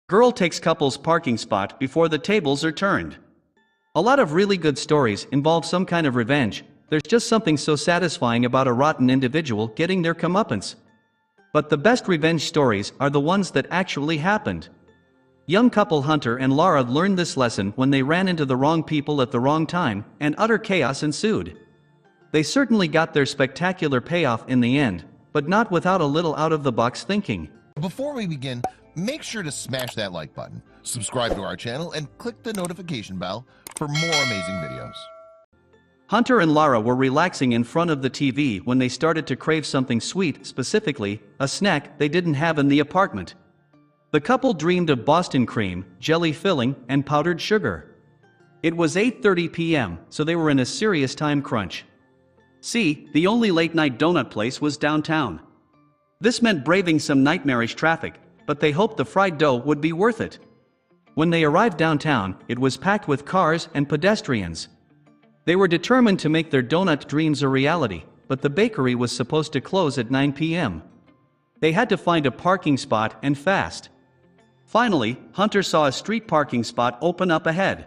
Girl takes couple's parking spot before the tables are turned. A lot of really good stories involve some kind of revenge. There's just something so satisfying about a rotten individual getting their comeuppance. But the best revenge stories are the ones that actually happened. Young couple Hunter and Lara learned this lesson when they ran into the wrong people at the wrong time, and utter chaos ensued. They certainly got their spectacular payoff in the end, but not without a little out-of-the-box thinking. Before we begin, make sure to smash that like button, subscribe to our channel, and click the notification bell for more amazing videos. Hunter and Lara were relaxing in front of the TV when they started to crave something sweet, specifically, a snack they didn't have in the apartment. The couple dreamed of Boston cream, jelly filling, and powdered sugar. It was 8:30 p.m., so they were in a serious time crunch. See, the only late-night donut place was downtown. This meant braving some nightmarish traffic, but they hoped the fried dough would be worth it. When they arrived downtown, it was packed with cars and pedestrians. They were determined to make their donut dreams a reality, but the bakery was supposed to close at 9 p.m. They had to find a parking spot and fast. Finally, Hunter saw a street parking spot open up ahead.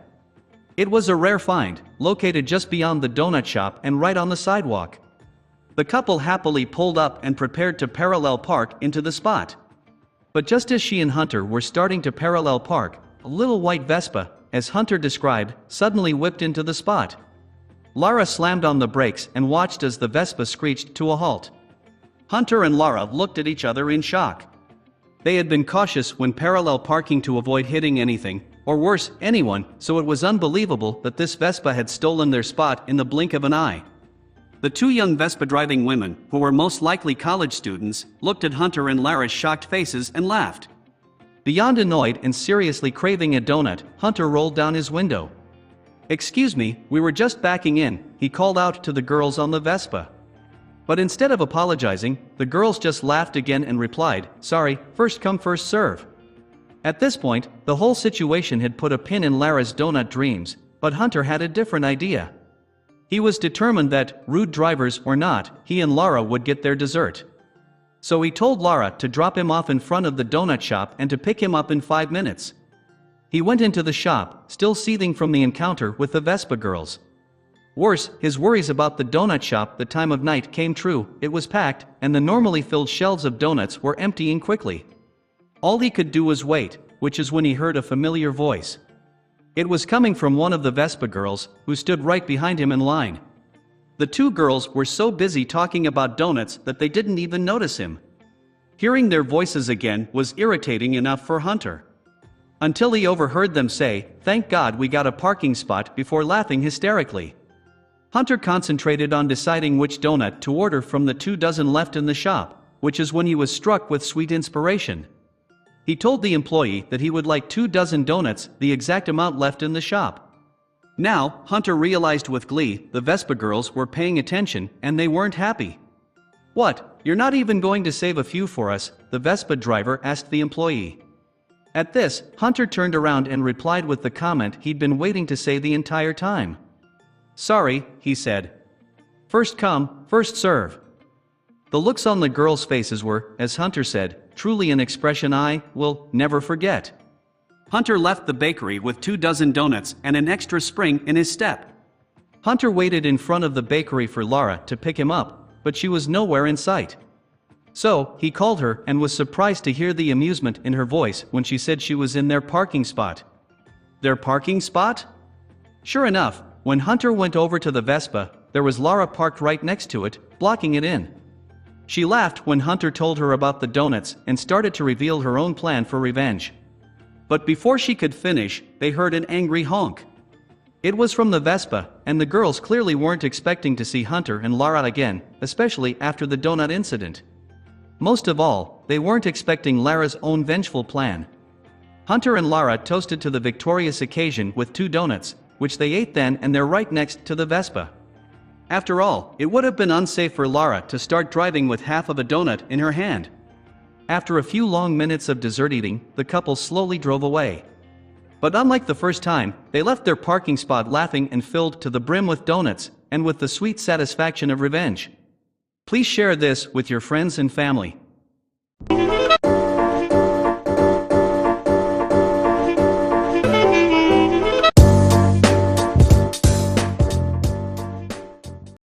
It was a rare find, located just beyond the donut shop and right on the sidewalk. The couple happily pulled up and prepared to parallel park into the spot. But just as she and Hunter were starting to parallel park, a little white Vespa, as Hunter described, suddenly whipped into the spot. Lara slammed on the brakes and watched as the Vespa screeched to a halt. Hunter and Lara looked at each other in shock. They had been cautious when parallel parking to avoid hitting anything, or worse, anyone, so it was unbelievable that this Vespa had stolen their spot in the blink of an eye. The two young Vespa-driving women, who were most likely college students, looked at Hunter and Lara's shocked faces and laughed. Beyond annoyed and seriously craving a donut, Hunter rolled down his window. "Excuse me, we were just backing in," he called out to the girls on the Vespa. But instead of apologizing, the girls just laughed again and replied, "Sorry, first come first serve." At this point, the whole situation had put a pin in Lara's donut dreams, but Hunter had a different idea. He was determined that, rude drivers or not, he and Lara would get their dessert. So he told Lara to drop him off in front of the donut shop and to pick him up in 5 minutes. He went into the shop, still seething from the encounter with the Vespa girls. Worse, his worries about the donut shop the time of night came true. It was packed, and the normally filled shelves of donuts were emptying quickly. All he could do was wait, which is when he heard a familiar voice. It was coming from one of the Vespa girls, who stood right behind him in line. The two girls were so busy talking about donuts that they didn't even notice him. Hearing their voices again was irritating enough for Hunter. Until he overheard them say, "Thank God we got a parking spot," before laughing hysterically. Hunter concentrated on deciding which donut to order from the 24 left in the shop, which is when he was struck with sweet inspiration. He told the employee that he would like 24 donuts, the exact amount left in the shop. Now, Hunter realized with glee, the Vespa girls were paying attention, and they weren't happy. "What, you're not even going to save a few for us?" the Vespa driver asked the employee. At this, Hunter turned around and replied with the comment he'd been waiting to say the entire time. "Sorry," he said. "First come, first serve." The looks on the girls' faces were, as Hunter said, truly an expression I will never forget. Hunter left the bakery with 24 donuts and an extra spring in his step. Hunter waited in front of the bakery for Lara to pick him up, but she was nowhere in sight. So, he called her and was surprised to hear the amusement in her voice when she said she was in their parking spot. Their parking spot? Sure enough, when Hunter went over to the Vespa, there was Lara parked right next to it, blocking it in. She laughed when Hunter told her about the donuts and started to reveal her own plan for revenge. But before she could finish, they heard an angry honk. It was from the Vespa, and the girls clearly weren't expecting to see Hunter and Lara again, especially after the donut incident. Most of all, they weren't expecting Lara's own vengeful plan. Hunter and Lara toasted to the victorious occasion with 2 donuts, which they ate then and there right next to the Vespa. After all, it would have been unsafe for Lara to start driving with half of a donut in her hand. After a few long minutes of dessert eating, the couple slowly drove away. But unlike the first time, they left their parking spot laughing and filled to the brim with donuts, and with the sweet satisfaction of revenge. Please share this with your friends and family.